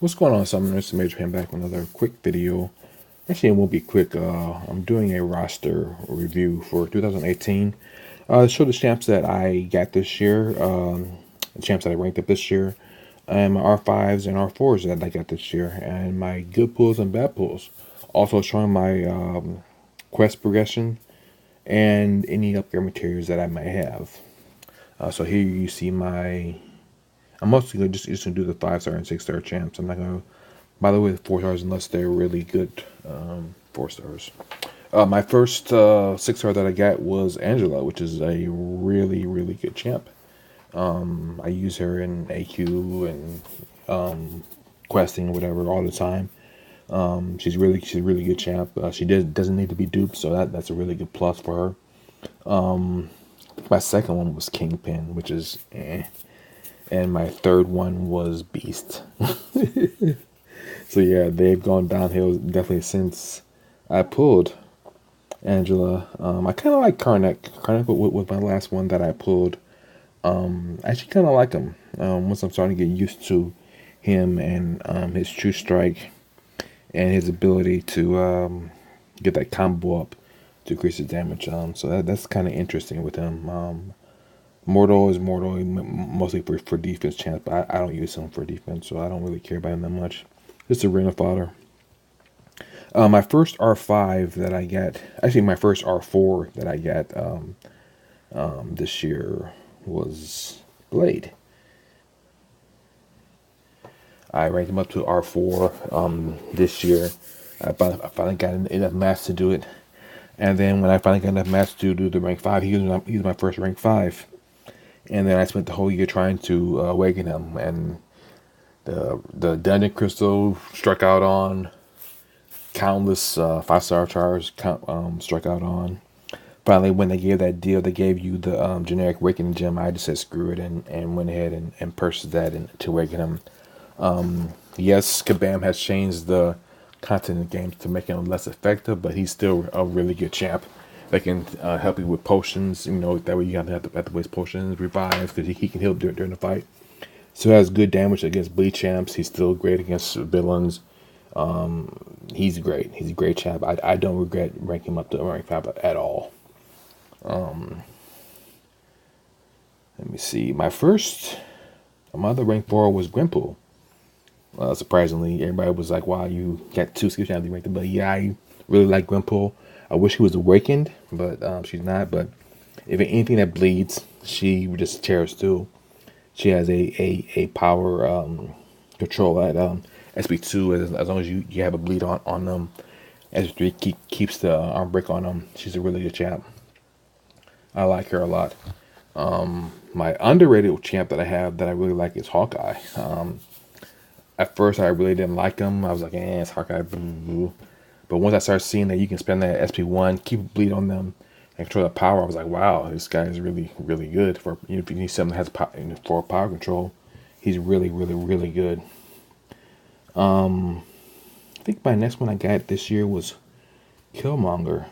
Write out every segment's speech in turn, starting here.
What's going on, Summoner? It's Major Pan back with another quick video. Actually, it won't be quick. I'm doing a roster review for 2018. Show the champs that I got this year, the champs that I ranked up this year, and my R5s and R4s that I got this year, and my good pulls and bad pulls. Also showing my quest progression and any upgrade materials that I might have. So here you see my. I'm mostly just gonna do the 5-star and 6-star champs. I'm not gonna bother with 4 stars unless they're really good 4 stars. My first 6-star that I got was Angela, which is a really good champ. I use her in AQ and questing or whatever all the time. She's a really good champ. She doesn't need to be duped, so that's a really good plus for her. My second one was Kingpin, which is and my third one was Beast. So yeah, they've gone downhill definitely since I pulled Angela. I kind of like Karnak. Karnak was my last one that I pulled. I actually kind of like him. Once I'm starting to get used to him and his true strike and his ability to get that combo up to increase his damage. So that's kind of interesting with him. Mortal is Mortal, mostly for defense champ. But I don't use him for defense, so I don't really care about him that much. Just a ring of fodder. My first R5 that I got, actually my first R4 that I got this year was Blade. I ranked him up to R4 this year. I finally got enough mass to do it. And then when I finally got enough mass to do the rank 5, he was my first rank 5. And then I spent the whole year trying to awaken him. And the Dungeon Crystal struck out on. Countless 5-star charges struck out on. Finally, when they gave that deal, they gave you the generic Awakening gem. I just said screw it and went ahead and purchased that to awaken him. Yes, Kabam has changed the content in the game to make him less effective, but he's still a really good champ that can help you with potions. You know, that way you have to waste potions, revives, because he can heal during the fight. So he has good damage against bleed champs. He's still great against villains. He's great. He's a great champ. I don't regret ranking him up to rank 5 at all. Let me see. My other rank 4 was Grimpool. Surprisingly, everybody was like, wow, you got 2 skill champs you ranked him. But yeah, I really like Grimpool. I wish she was awakened, but she's not. But if anything that bleeds, she just tears through. She has a power control at SP2 as long as you have a bleed on them. SP3 keeps the arm break on them. She's a really good champ. I like her a lot. My underrated champ that I have that I really like is Hawkeye. At first, I really didn't like him. I was like, it's Hawkeye. Blah, blah, blah. But once I started seeing that you can spend that SP1, keep a bleed on them, and control the power, I was like, wow, this guy is really good. For if you need something that has for power control, he's really good. I think my next one I got this year was Killmonger.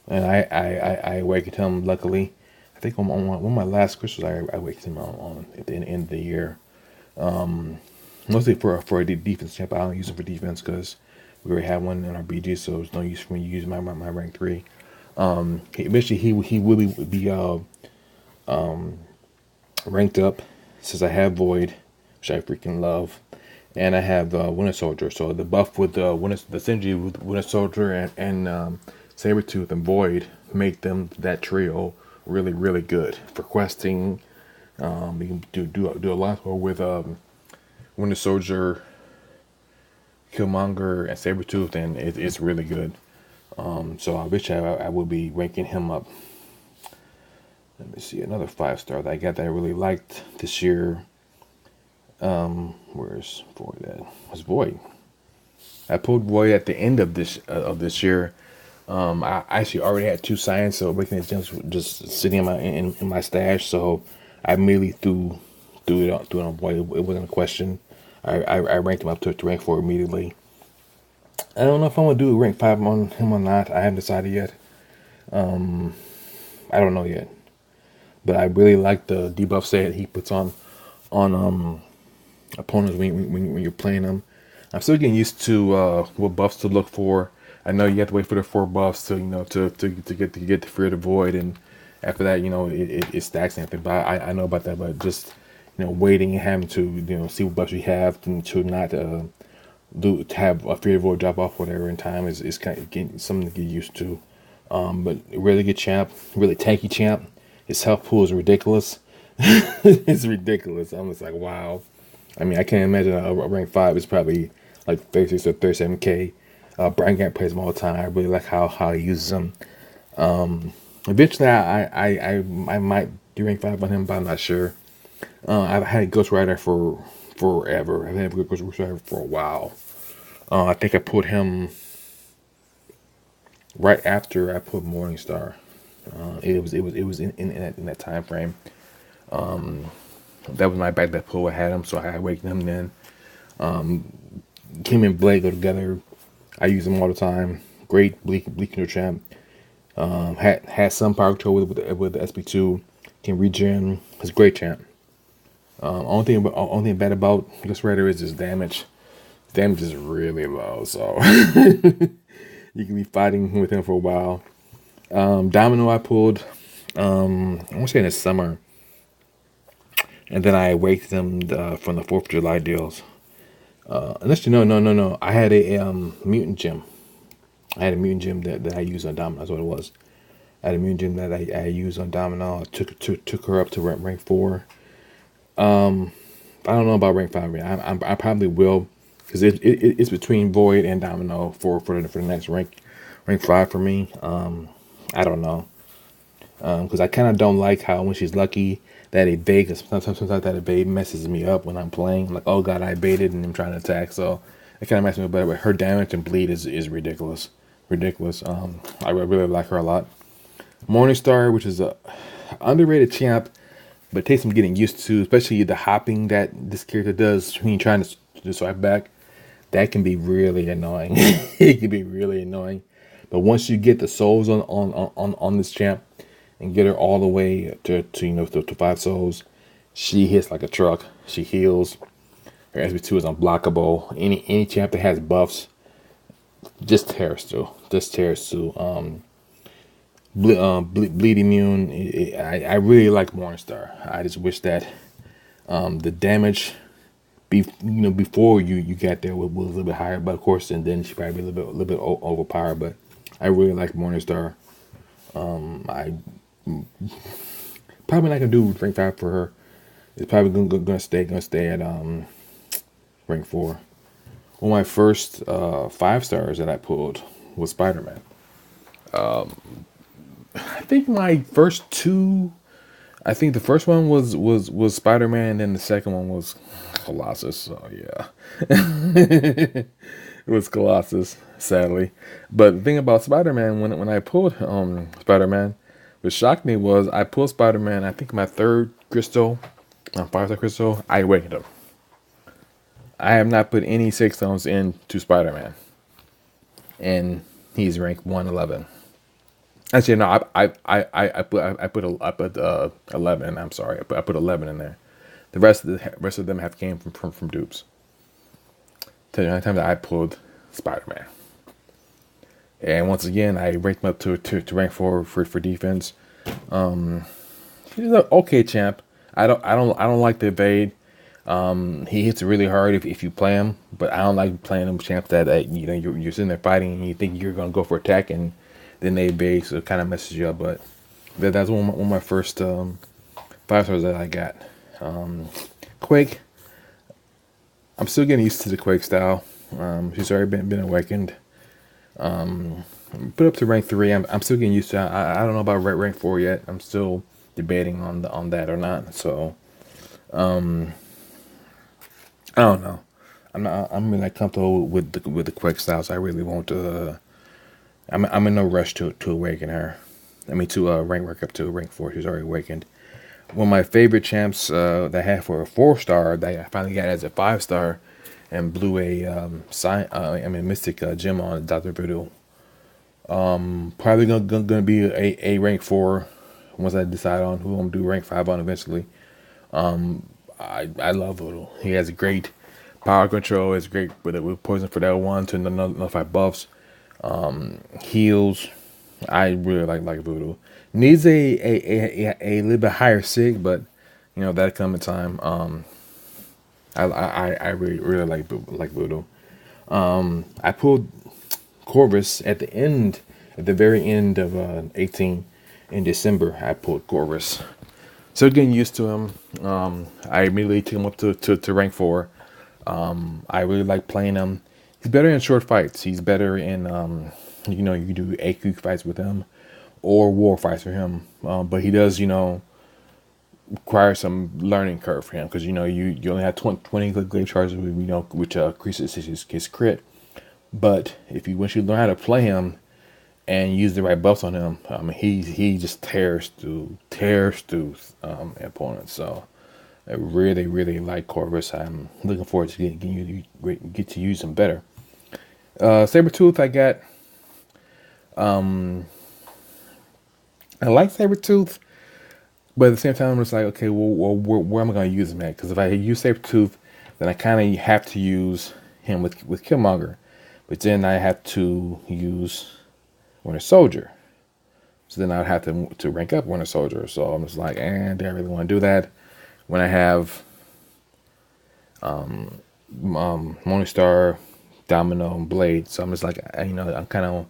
And I awakened him, luckily. I think on one of my last crystals, I awakened him on at the end of the year. Mostly for a defense champ. I don't use him for defense because we already have one in our BG, so there's no use for me using my rank 3. Eventually he will be ranked up since I have Void, which I freaking love. And I have Winter Soldier, so the buff with the synergy with Winter Soldier and Sabretooth and Void make them that trio really good for questing. You can do a lot more with Winter Soldier, Killmonger, and Sabretooth, and it's really good. So I wish I would be ranking him up. Let me see another 5-star that I got that I really liked this year. Where's Void at? Was Void? I pulled Void at the end of this year. I actually already had 2 science, so Awakening Gems were just sitting in my stash. So I immediately threw it on Void. It wasn't a question. I ranked him up to rank 4 immediately. I don't know if I'm gonna do rank 5 on him or not. I haven't decided yet. I don't know yet. But I really like the debuff set he puts on opponents when you're playing them. I'm still getting used to what buffs to look for. I know you have to wait for the 4 buffs to get the Fear of the Void, and after that, it stacks and everything. But I know about that, but just waiting and having to see what buffs you have to not to have a Fear of the Void drop off whatever in time is kind of getting something to get used to. But really good champ, really tanky champ. His health pool is ridiculous. It's ridiculous. I'm just like, wow. I mean, I can't imagine a rank 5 is probably like 36 or 37k. Brian Gant plays him all the time. I really like how he uses them. Eventually, I might do rank 5 on him, but I'm not sure. I've had Ghost Rider for forever. I've had Ghost Rider for a while. I think I put him right after I put Morningstar. It was in that time frame. That was my back that pull. I had him, so I awakened him then. Him and Blade go together. I use them all the time. Great bleak no champ. Had some power control with the SP2. Can regen. It's a great champ. Only thing bad about Ghost Rider is his damage. His damage is really low, so you can be fighting with him for a while. Domino I pulled. I want to say in the summer, and then I awakened him from the 4th of July deals. Unless no. I had a mutant gem. I had a mutant gem that I used on Domino. That's what it was. I had a mutant gem that I used on Domino. I took her up to rank 4. I don't know about rank 5. I probably will, because it's between Void and Domino for the next rank 5 for me. I don't know, because I kind of don't like how when she's lucky that evade, sometimes that evade messes me up when I'm playing. I'm like, oh god, I baited and I'm trying to attack, so it kind of messes me up. But her damage and bleed is ridiculous. I really like her a lot. Morningstar, which is a underrated champ, but it takes some getting used to, especially the hopping that this character does when you're trying to swipe back. That can be really annoying. It can be really annoying. But once you get the souls on this champ and get her all the way to 5 souls, she hits like a truck. She heals. Her SB2 is unblockable. Any champ that has buffs just tears through. Bleed immune. I really like Morningstar. I just wish that the damage before you got there was a little bit higher, but of course, and then she probably be a little bit overpowered. But I really like Morningstar. I probably not gonna do rank 5 for her. It's probably gonna stay at rank 4. One of my first 5 stars that I pulled was Spider-Man. I think my first 2. I think the first one was Spider-Man, and then the second one was Colossus. So yeah, it was Colossus, sadly. But the thing about Spider-Man, when I pulled Spider-Man, what shocked me was I pulled Spider-Man. I think my 3rd crystal, 5-star crystal, I awakened him. I have not put any 6 stones into Spider-Man, and he's ranked 111. Actually, no, I put 11. I'm sorry, I put 11 in there. The rest of them have came from dupes. Tell you how many times I pulled Spider-Man, and once again I ranked him up to rank 4 for defense. He's an okay champ. I don't like the evade. He hits really hard if you play him, but I don't like playing them champs that you're sitting there fighting and you think you're gonna go for attack and then they evade, so it kind of messes you up. But that's one of my first 5 stars that I got. Quake. I'm still getting used to the Quake style. She's already been awakened. Put up to rank 3. I'm still getting used to it. I don't know about rank 4 yet. I'm still debating on that or not. So I don't know. I'm really comfortable with the Quake style. So I really won't. I'm in no rush to awaken her. I mean to rank up to rank 4. She's already awakened. One of my favorite champs that I had for a 4-star that I finally got as a 5-star and blew a Mystic gem on Dr. Voodoo. Probably gonna be a rank 4 once I decide on who I'm gonna do rank 5 on eventually. I love Voodoo. He has great power control. It's great with poison for that one to nullify buffs, heals. I really like Voodoo. Needs a little bit higher sig, but that come in time. I really like Voodoo. I pulled Corvus at the very end of 18 in December. I pulled Corvus. So getting used to him. I immediately took him up to rank 4. I really like playing him. He's better in short fights. He's better in, you do AQ fights with him or war fights for him. But he does, require some learning curve for him because, you only have 20 glaive charges, which increases his crit. But once you learn how to play him and use the right buffs on him, he just tears through opponents. So I really like Corvus. I'm looking forward to get to use him better. Sabretooth, I got. I like Sabretooth, but at the same time, I'm just like, okay, well where am I going to use him at? Because if I use Sabretooth, then I kind of have to use him with Killmonger. But then I have to use Winter Soldier. So then I would have to rank up Winter Soldier. So I'm just like, do I really want to do that? When I have Morningstar, Domino, and Blade. So I'm just like, I'm kind of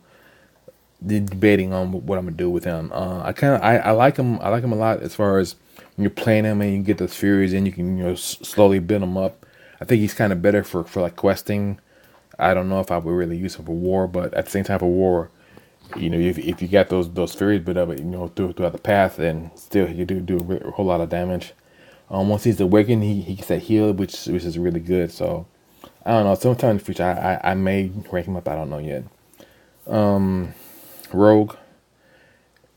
debating on what I'm gonna do with him. I like him. I like him a lot as far as when you're playing him and you get those furies and you can slowly build him up. I think he's kind of better for like questing. I don't know if I would really use him for war, but at the same time for war, if you got those furies built up, throughout the path, then still he do a whole lot of damage. Once he's awakened, he gets that heal, which is really good. So I don't know. Sometime in the future, I may rank him up. I don't know yet. Rogue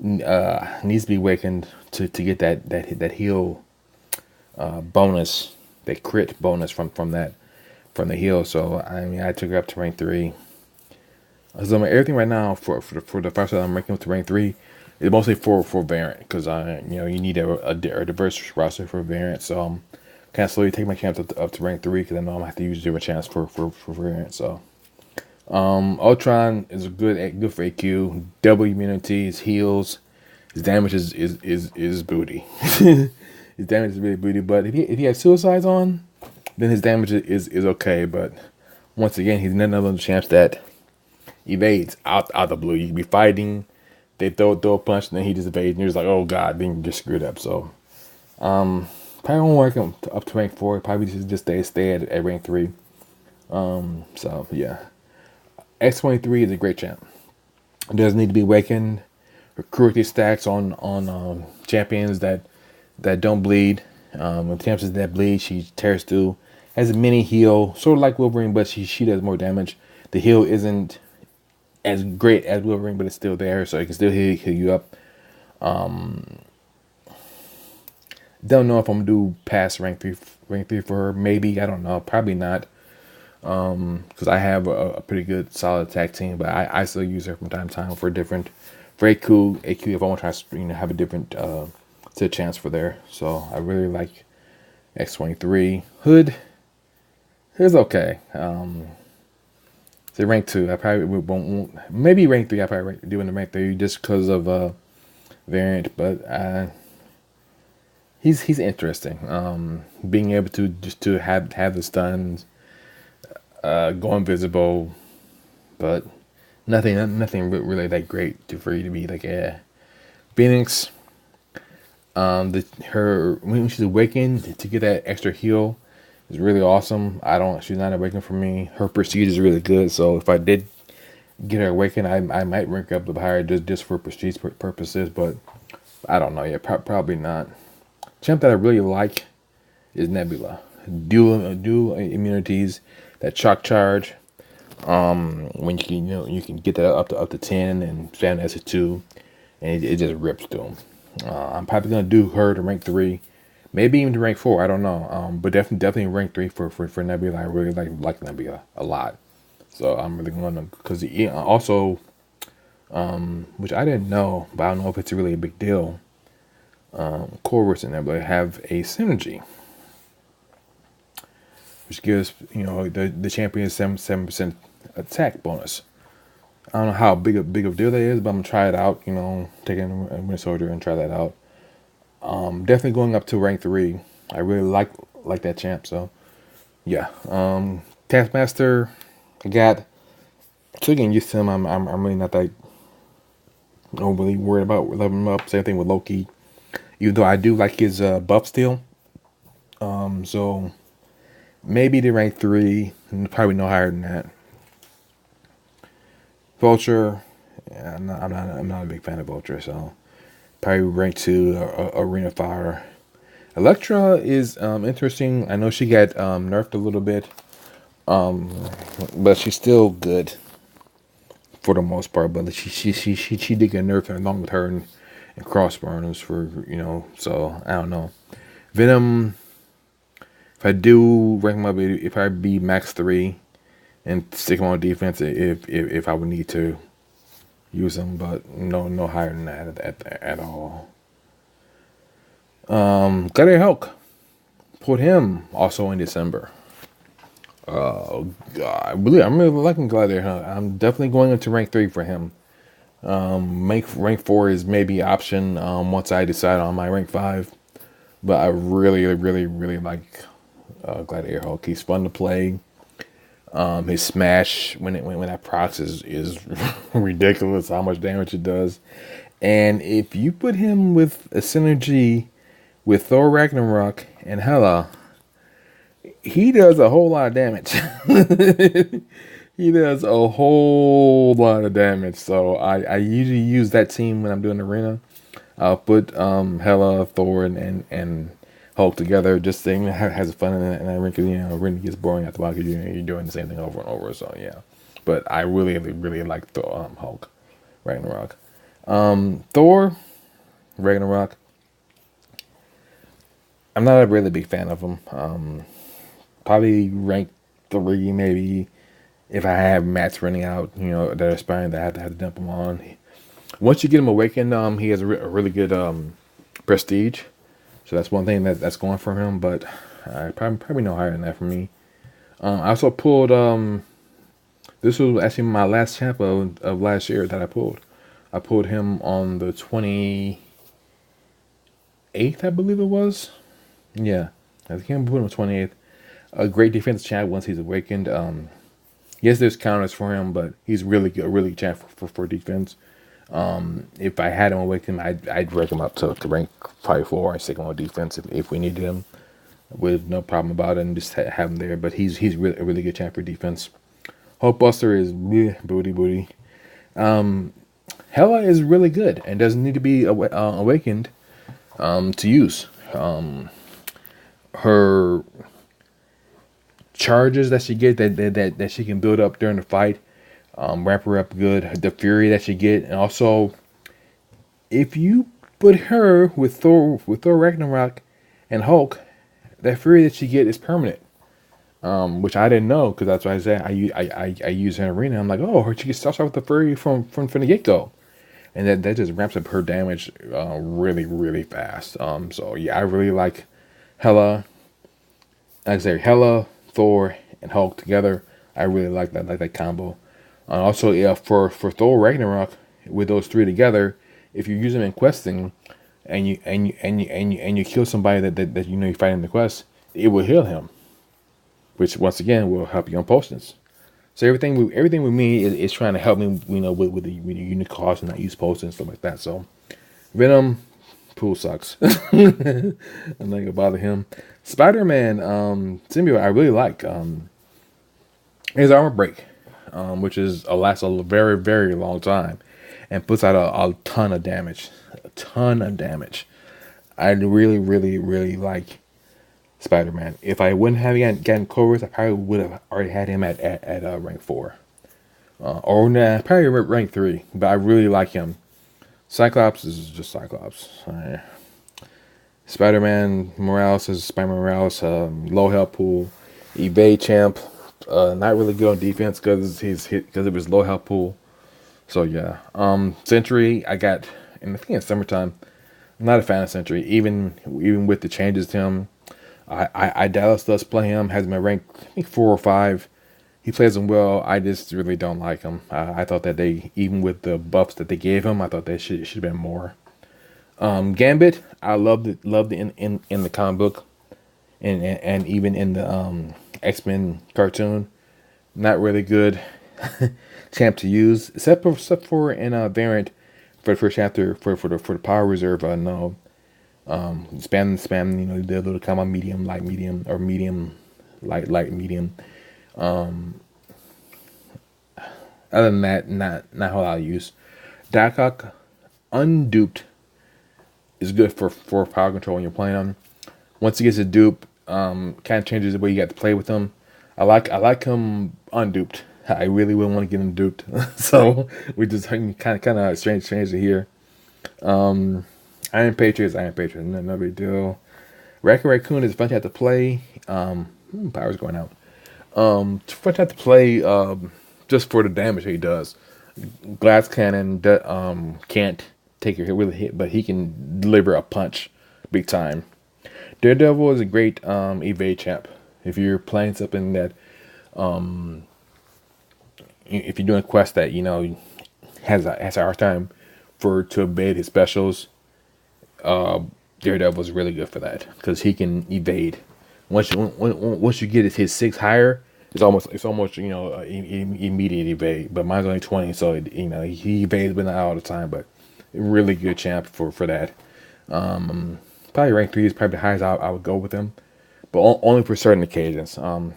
needs to be awakened to get that heal bonus, that crit bonus from the heal. So I took her up to rank 3. So everything right now for the first that I'm ranking up to rank 3 is mostly for variant because you need a diverse roster for variant. So I'm kind of slowly taking my champs up to rank 3 because I know I'm gonna have to use different champs for variant. So Ultron is good for AQ, double immunities, heals. His damage is booty. His damage is really booty. But if he has suicides on, then his damage is okay. But once again, he's none of those champs that evades out the blue. You can be fighting, they throw a punch, and then he just evades, and you're just like, oh god, then you get screwed up. So probably won't work him up to rank 4. Probably just stay at rank 3. So yeah. X-23 is a great champ. It doesn't need to be awakened. Recruit these stacks on champions that don't bleed. When champs that bleed, she tears through. Has a mini heal, sort of like Wolverine, but she does more damage. The heal isn't as great as Wolverine, but it's still there, so it can still heal you up. Don't know if I'm gonna do past rank 3 for her. Maybe, I don't know. Probably not. Because I have a pretty good solid attack team, but I still use her from time to time for AQ if I want to try to have a different chance for there. So I really like X-23. Hood is okay. So rank 2, I probably won't. Maybe rank 3. I probably do in the rank 3 just because of variant, but he's interesting. Being able to have the stuns. Go invisible, but nothing really that great for you to be like Phoenix. When she's awakened to get that extra heal is really awesome. She's not awakened for me. Her prestige is really good, so if I did get her awakened, I might rank up a little higher just for prestige purposes, but I don't know yet. Probably not. Champ that I really like is Nebula. Dual immunities. That shock charge, when you can get that up to 10 and stand as a 2, and it just rips through them. I'm probably gonna do her to rank 3, maybe even to rank 4. I don't know. But definitely rank 3 for Nebula. I really like Nebula a lot. So I'm really going to, because also, which I didn't know, but I don't know if it's really a big deal. Corvus and Nebula have a synergy. which gives the champion 7% attack bonus. I don't know how big of a deal that is, but I'm gonna try it out. Taking a Winter Soldier and try that out. Definitely going up to rank 3. I really like that champ. So yeah. Taskmaster, I got still getting used to him. I'm really not that overly worried about leveling him up. Same thing with Loki. Even though I do like his buff still. So maybe to rank 3, and probably no higher than that. Vulture, yeah, I'm not a big fan of Vulture, so probably rank 2. Arena Fire. Elektra is interesting. I know she got nerfed a little bit, but she's still good for the most part. But she did get nerfed along with her and Crossburners for So I don't know. Venom. If I do rank him up, if I be max 3 and stick him on defense, if I would need to use him, but no higher than that at all. Gladiator Hulk, put him also in December. God, I'm really liking Gladiator Hulk. I'm definitely going into rank 3 for him. Rank 4 is maybe option once I decide on my rank 5, but I really like Gladiator Hulk. He's fun to play. His smash when that procs is ridiculous how much damage it does. And if you put him with a synergy with Thor Ragnarok and Hela, he does a whole lot of damage. He does a whole lot of damage. So I usually use that team when I'm doing arena. I'll put Hela, Thor, and Hulk together, just saying has fun in it, and I think arena gets boring after a while because you're doing the same thing over and over. So yeah, but I really like Hulk, Ragnarok, Thor, Ragnarok. I'm not a really big fan of him. Probably rank 3 maybe if I have mats running out, that are expiring that I have to dump him on. Once you get him awakened, he has a really good prestige. So that's one thing that's going for him, but probably no higher than that for me. I also pulled. This was actually my last champ of last year that I pulled. I pulled him on the 28th, I believe it was. Yeah, I think I put him on 28th. A great defense champ once he's awakened. Yes, there's counters for him, but he's really good, really champ for defense. If I had him awakened, I'd rank him up to rank probably 4 and stick him on defense if we needed him, with no problem about it, and just have him there. But he's really a really good champ for defense. Hulkbuster is booty. Hela is really good and doesn't need to be awakened to use. Her charges that she gets that she can build up during the fight. Wrap her up good. The fury that she get, and also if you put her with Thor Ragnarok and Hulk, that fury that she get is permanent. Which I didn't know, because that's what I said. I use her in arena. I'm like, oh, she starts off with the fury from the get go, and that just ramps up her damage really fast. So yeah, I really like Hela. Like I say, Hela, Thor, and Hulk together. I really like that combo. Also, yeah, for Thor Ragnarok, with those 3 together, if you use them in questing, and you kill somebody that you're fighting in the quest, it will heal him, which once again will help you on potions. So everything with me is trying to help me, with the unit cost and not use potions and stuff like that. So Venom, pool sucks. I'm not gonna bother him. Spider-Man, symbiote, I really like. His armor break, which lasts a very long time, and puts out a ton of damage. I really like Spider-Man. If I wouldn't have gotten Chorus, I probably would have already had him at rank 4, probably rank 3. But I really like him. Cyclops is just Cyclops. Spider-Man Morales is Spider-Man Morales. Low health pool, evade champ. Not really good on defense because it was low health pool. So yeah. Sentry I got, and I think in summertime. I'm not a fan of Sentry, even with the changes to him. I Dallas does play him. Has been ranked I think 4 or 5. He plays him well. I just really don't like him. I thought that they, even with the buffs that they gave him, I thought they should have been more. Gambit, I loved it in the comic book, and even in the X-Men cartoon. Not really good champ to use, except for in a variant for the first chapter for the power reserve. No, spam. You know, the little comma medium, light, medium, or medium, light, medium. Other than that, not a whole lot of use. Darkhawk, unduped, is good for power control when you're playing him. Once he gets a dupe, kind of changes the way you got to play with him. I like him unduped. I really wouldn't want to get him duped. So we just kind of strange to hear. Iron Patriots, no big deal. Raccoon is fun to have to play. Power's going out. Fun to have to play. Just for the damage he does. Glass Cannon can't take a really hit, but he can deliver a punch big time. Daredevil is a great evade champ. If you're playing something that, if you're doing a quest that has a hard time to evade his specials, Daredevil is really good for that because he can evade. Once you get his 6 higher, it's almost immediate evade. But mine's only 20, so he evades, but not all the time. But really good champ for that. Probably rank 3 is probably the highest I would go with him, but only for certain occasions. I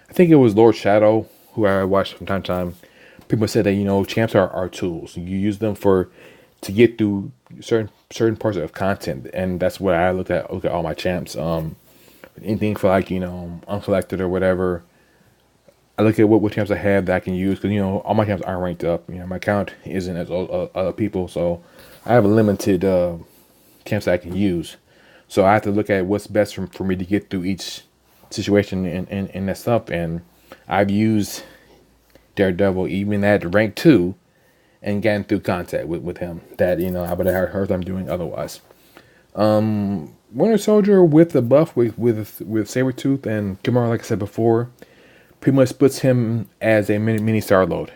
think it was Lord Shadow who I watched from time to time. People said that champs are tools. You use them to get through certain parts of content, and that's what I look at all my champs. Anything for uncollected or whatever. I look at what champs I have that I can use because all my champs aren't ranked up. My account isn't as other people, so I have a limited champs that I can use. So I have to look at what's best for me to get through each situation and that stuff. And I've used Daredevil even at rank 2 and gotten through contact with him that I would have heard them doing otherwise. Winter Soldier with the buff with Sabretooth and Kimura, like I said before, pretty much puts him as a mini star load.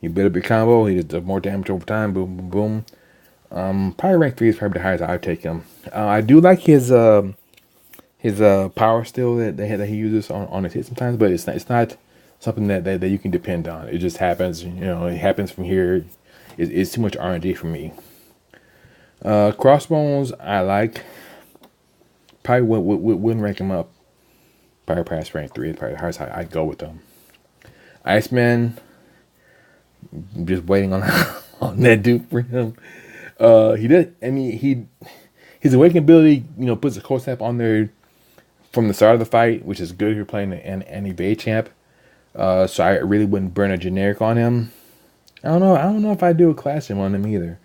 You build up your combo, he does more damage over time, boom, boom, boom. Probably rank 3 is probably the highest I would take him. I do like his power still that he uses on his hit sometimes, but it's not something that you can depend on. It just happens, it happens from here. It's too much RNG for me. Crossbones I like. Probably wouldn't rank him up. Probably past rank 3 is probably the highest I'd go with them. Iceman, just waiting on on that dude for him. His awakening ability, puts a cold snap on there from the start of the fight, which is good if you're playing an evade champ. So I really wouldn't burn a generic on him. I don't know if I do a class him on him either.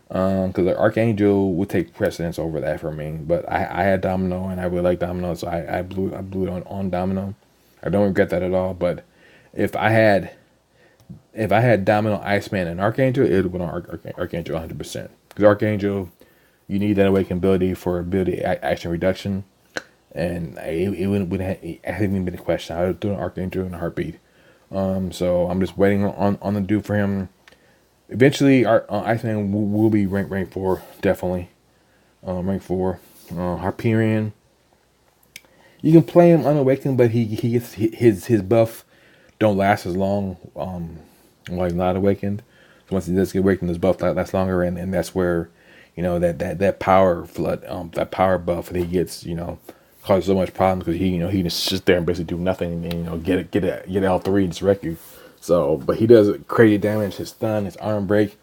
Because Archangel would take precedence over that for me. But I had Domino and I really like Domino, so I blew it on Domino. I don't regret that at all. But if I had Domino, Iceman, and Archangel, it would have been on Archangel 100%. Because Archangel, you need that awakening ability for ability action reduction. And it hasn't even been a question. I would do an Archangel in a heartbeat. So I'm just waiting on the dude for him. Eventually, our Iceman will be rank 4, definitely. Rank 4. Hyperion. You can play him unawakened, but he gets his buff don't last as long. While he's not awakened. So once he does get awakened, his buff lasts longer, and that's where that power flood, that power buff that he gets, causes so much problems because he just sits there and basically do nothing and get L3 and just wreck you. So, but he does crazy damage. His stun, his arm break,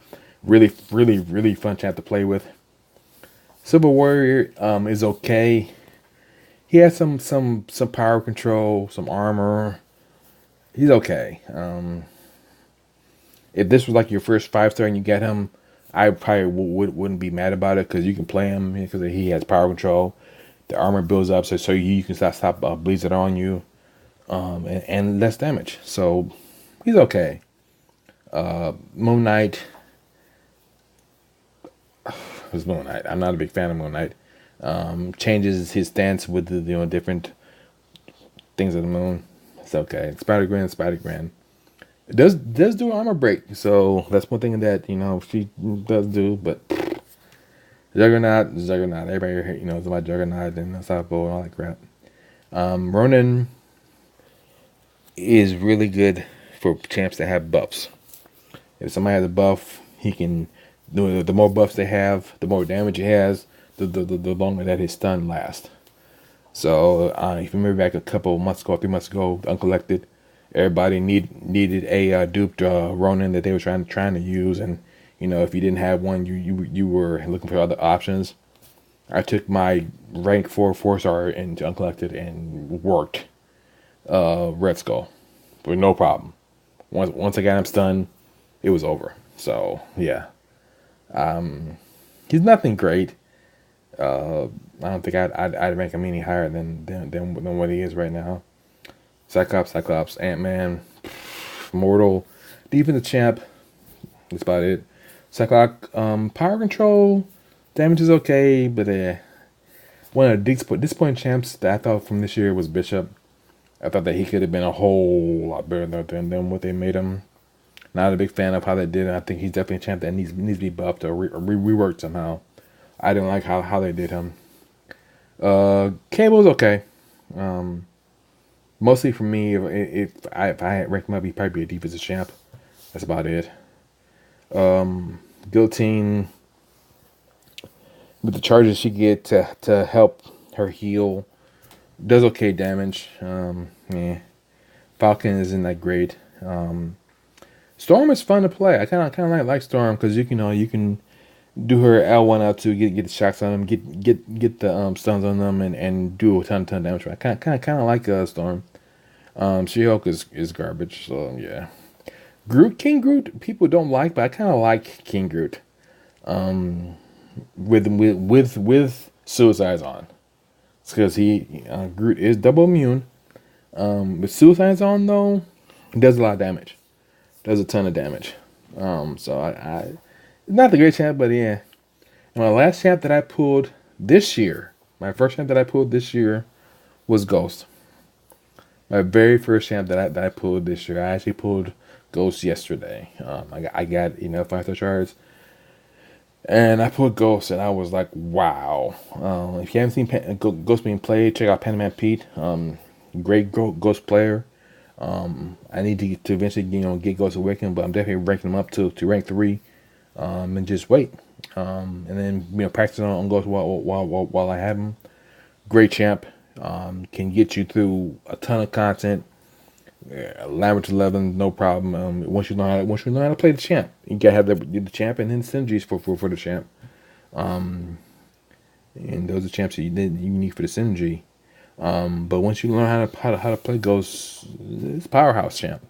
really fun champ to play with. Silver Warrior is okay. He has some power control, some armor. He's okay. If this was like your first 5-star and you get him, I probably wouldn't be mad about it because you can play him because he has power control. The armor builds up so you can stop bleeds it on you, and less damage. So he's okay. Moon Knight. Who's Moon Knight? I'm not a big fan of Moon Knight. Changes his stance with the different things of the moon. It's okay. Spider-Gwen, Spider-Gwen. It does do armor break, so that's one thing that she does do. But Juggernaut, Juggernaut. Everybody knows about Juggernaut and South Bowl and all that crap. Ronan is really good for champs that have buffs. If somebody has a buff, he can. The more buffs they have, the more damage he has, the longer that his stun lasts. So if you remember back a couple months ago, 3 months ago, Uncollected, everybody needed a duped Ronin that they were trying to use, and if you didn't have one, you were looking for other options. I took my rank 4 star into Uncollected and worked Red Skull with no problem. Once I got him stunned, it was over. So yeah, he's nothing great. I don't think I'd rank him any higher than what he is right now. Cyclops, Ant-Man, Mortal, Defensive Champ. That's about it. Cyclops, power control, damage is okay, but one of the disappointing champs that I thought from this year was Bishop. I thought that he could have been a whole lot better than what they made him. Not a big fan of how they did it. I think he's definitely a champ that needs to be buffed or reworked somehow. I didn't like how they did him. Cable's okay. Mostly for me, if I had ranked him up, he'd probably be a defensive champ. That's about it. Guillotine, with the charges she get to help her heal, does okay damage. Yeah. Falcon isn't that great. Storm is fun to play. I kind of like Storm because you can do her L1 L2, get the shocks on them, get the stuns on them, and do a ton of damage. I kind of like Storm. She-Hulk is garbage. So yeah, King Groot people don't like, but I kind of like King Groot. With Suicides on, it's because Groot is double immune. With Suicides on though, he does a lot of damage. Does a ton of damage. So I not the great champ, but yeah. And my last champ that I pulled this year, my first champ that I pulled this year was Ghost. My very first champ that I pulled this year. I actually pulled Ghost yesterday. I got 5-star shards, and I pulled Ghost, and I was like, wow. If you haven't seen Ghost being played, check out Panaman Pete. Great Ghost player. I need to eventually get Ghost Awakened, but I'm definitely ranking him up to rank 3. And just wait. And then practice on Ghost while I have him. Great champ. Can get you through a ton of content. Labyrinth 11, no problem. Once you learn how to play the champ, you gotta have the champ and then synergies for the champ. And those are champs that you need for the synergy. But once you learn how to play Ghost, it's powerhouse champ.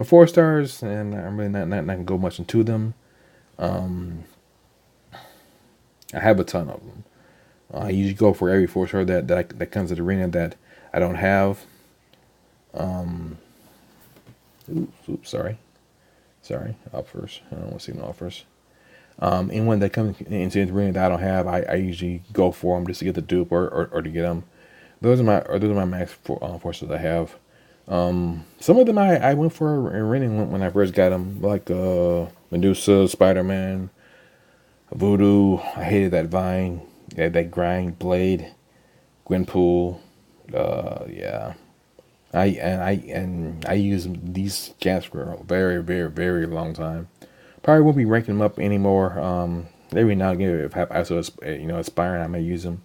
4 stars, and I'm really not gonna go much into them. I have a ton of them. I usually go for every 4-star that comes to the arena that I don't have. Oops, sorry, offers. I don't want to see no offers. Anyone that comes into the arena that I don't have, I usually go for them just to get the dupe or to get them. Those are my max forces I have. Some of them I went for in arena when I first got them, like Medusa, Spider-Man, Voodoo. I hated that Vine, that grind blade, Gwenpool. Yeah. I use these champs for a very, very, very long time. Probably won't be ranking them up anymore. Every now and again, if I also aspiring, I may use them.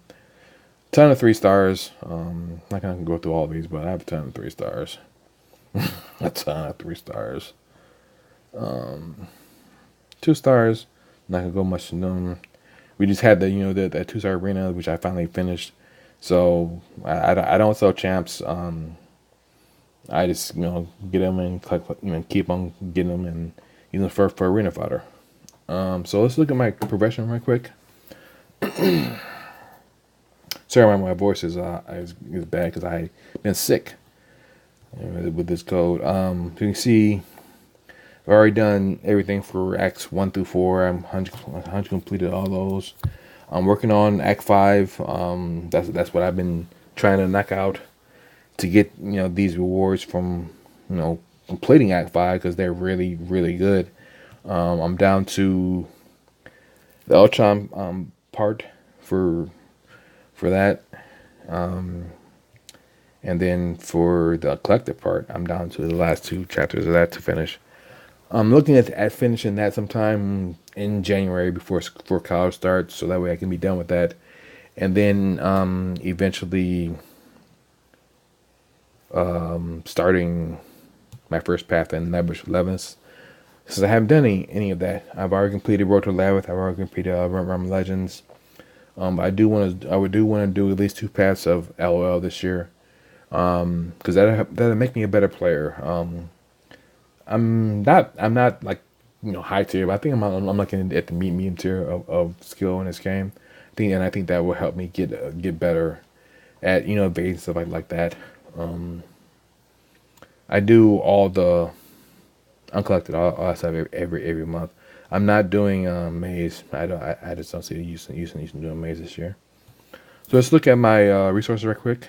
Ton of 3 stars. Not gonna go through all of these, but I have a ton of 3 stars. A ton of 3 stars. 2 stars. Not gonna go much to them. We just had the that 2-star arena, which I finally finished. So I don't sell champs. I just get them and keep on getting them and use them for arena fodder. So let's look at my progression right quick. Sorry, my voice is bad because I've been sick with this cold. You can see I've already done everything for Acts 1 through 4. I'm 100 completed all those. I'm working on Act 5. That's what I've been trying to knock out to get, these rewards from, completing Act 5, because they're really, really good. I'm down to the Ultron part for that. And then for the collective part, I'm down to the last 2 chapters of that to finish. I'm looking at finishing that sometime in January before college starts, so that way I can be done with that. And then eventually starting my first path in Nebuchadnezzar 11th. Since I haven't done any of that, I've already completed Road to Labyrinth. I've already completed Realm Legends. I would do want to do at least 2 paths of LOL this year, because that'll make me a better player. I'm not like, high tier, but I think I'm looking at the medium tier of skill in this game. I think that will help me get better at, evading stuff like that. I do all the uncollected all that stuff every month. I'm not doing maze. I just don't see the use in doing maze this year. So let's look at my resources right quick.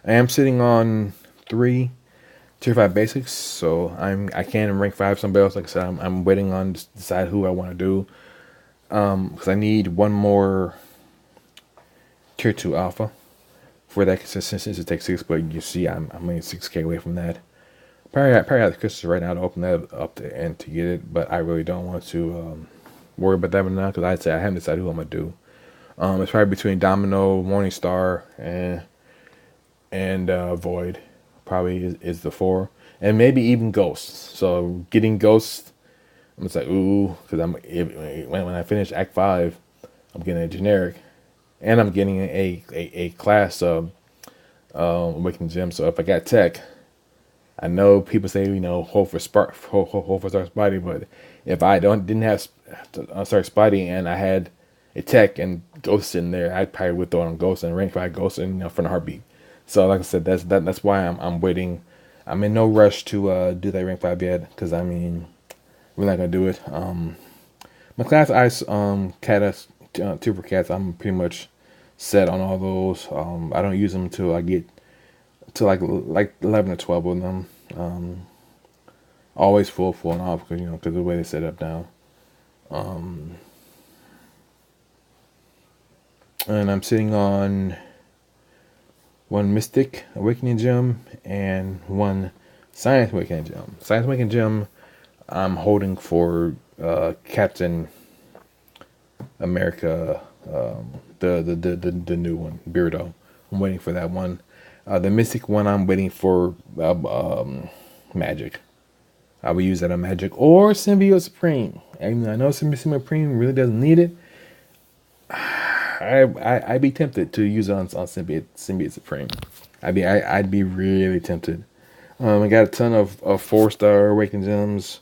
I am sitting on 3 tier 5 basics, so I can rank 5 somebody else. Like I said, I'm waiting on to decide who I want to do, because I need 1 more tier 2 alpha for that consistency. It takes 6, but you see I'm only 6k away from that. Probably have the crystals right now to open that up and to get it, but I really don't want to worry about that right now, because I'd say I haven't decided who I'm gonna do. It's probably between Domino, Morningstar, and Void. Probably is the 4, and maybe even Ghosts. So getting Ghosts, I'm just like ooh, because when I finish Act 5, I'm getting a generic, and I'm getting a class of Awakening Gem. So if I got Tech, I know people say, hope for Star Spidey, but if I didn't have Star Spidey and I had a Tech and Ghost in there, I probably would throw it on Ghost and rank 5 Ghost and from the heartbeat. So like I said, that's why I'm waiting. I'm in no rush to do that rank 5 yet, because we're not gonna do it. My class ice cat super cats, I'm pretty much set on all those. I don't use them until I get to like 11 or 12 of them. Always full and off, because of the way they set up now. And I'm sitting on 1 Mystic Awakening Gem and 1 Science Awakening Gem. Science Awakening Gem I'm holding for Captain America, the new one, Beardo. I'm waiting for that one. The Mystic one, I'm waiting for Magic. I will use that on Magic or Symbiote Supreme. And I know Symbiote Supreme really doesn't need it. I'd be tempted to use it on Symbiote Supreme. I'd be really tempted. I got a ton of 4-star Awakened Gems,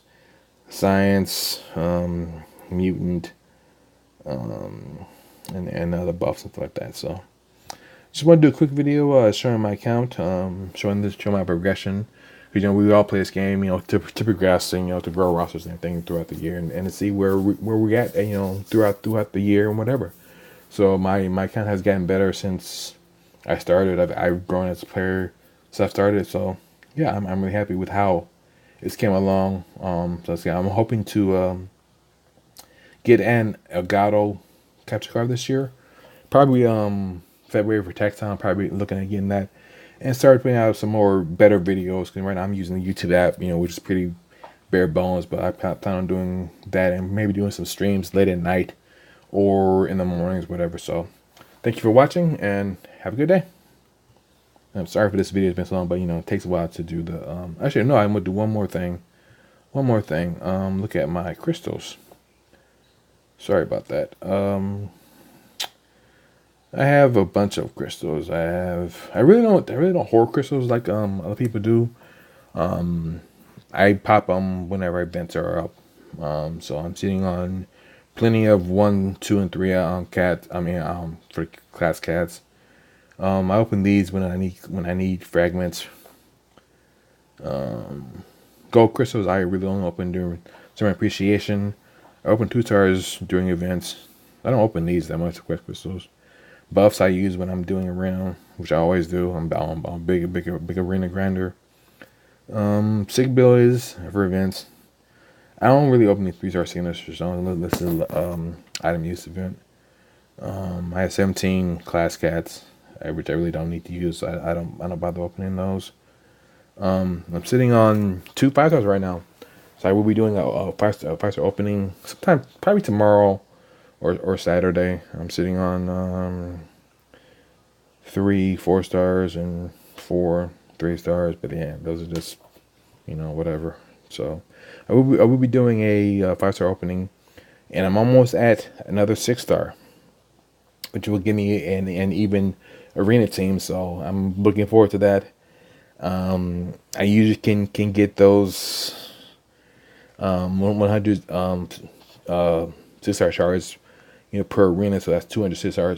Science, Mutant, and other buffs and stuff like that. So just want to do a quick video showing my account, showing my progression. Because we all play this game, to progress and to grow rosters and everything throughout the year, and to see where we're at, throughout the year and whatever. So my account has gotten better since I started. I've grown as a player since I started. So yeah, I'm really happy with how it's came along. So I'm hoping to get an Elgato capture card this year. Probably February for tax time. Probably looking at getting that, and start putting out some more better videos. Because right now I'm using the YouTube app, which is pretty bare bones. But I plan on doing that, and maybe doing some streams late at night or in the mornings, whatever. So thank you for watching, and have a good day. I'm sorry for this video, it's been so long, but it takes a while to do the actually no, I'm gonna do one more thing. Look at my crystals. Sorry about that. I have a bunch of crystals. I really don't hoard crystals like other people do. I pop them whenever events are up. So I'm sitting on plenty of 1, 2, and 3 cats. For class cats. I open these when I need fragments. Gold crystals, I really only open during summer appreciation. I open 2 stars during events. I don't open these that much, quest crystals. Buffs I use when I'm doing arena, which I always do. I'm a big arena grinder. Sig abilities for events. I don't really open the 3-star signatures unless this is item use event. I have 17 class cats, which I really don't need to use. I don't bother opening those. I'm sitting on 2 5-stars right now, so I will be doing a 5-star opening sometime, probably tomorrow or Saturday. I'm sitting on 3 4-stars and 4 3-stars, but yeah, those are just whatever. So I will be doing a 5-star opening, and I'm almost at another 6-star, which will give me an even arena team. So I'm looking forward to that. I usually can get those 100 6-star shards, per arena. So that's 200 6-star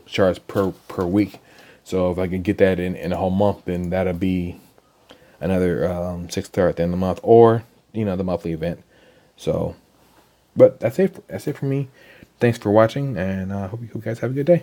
shards per week. So if I can get that in a whole month, then that'll be another 6-star at the end of the month, or the monthly event. So, but that's it. That's it for me. Thanks for watching, and I hope you guys have a good day.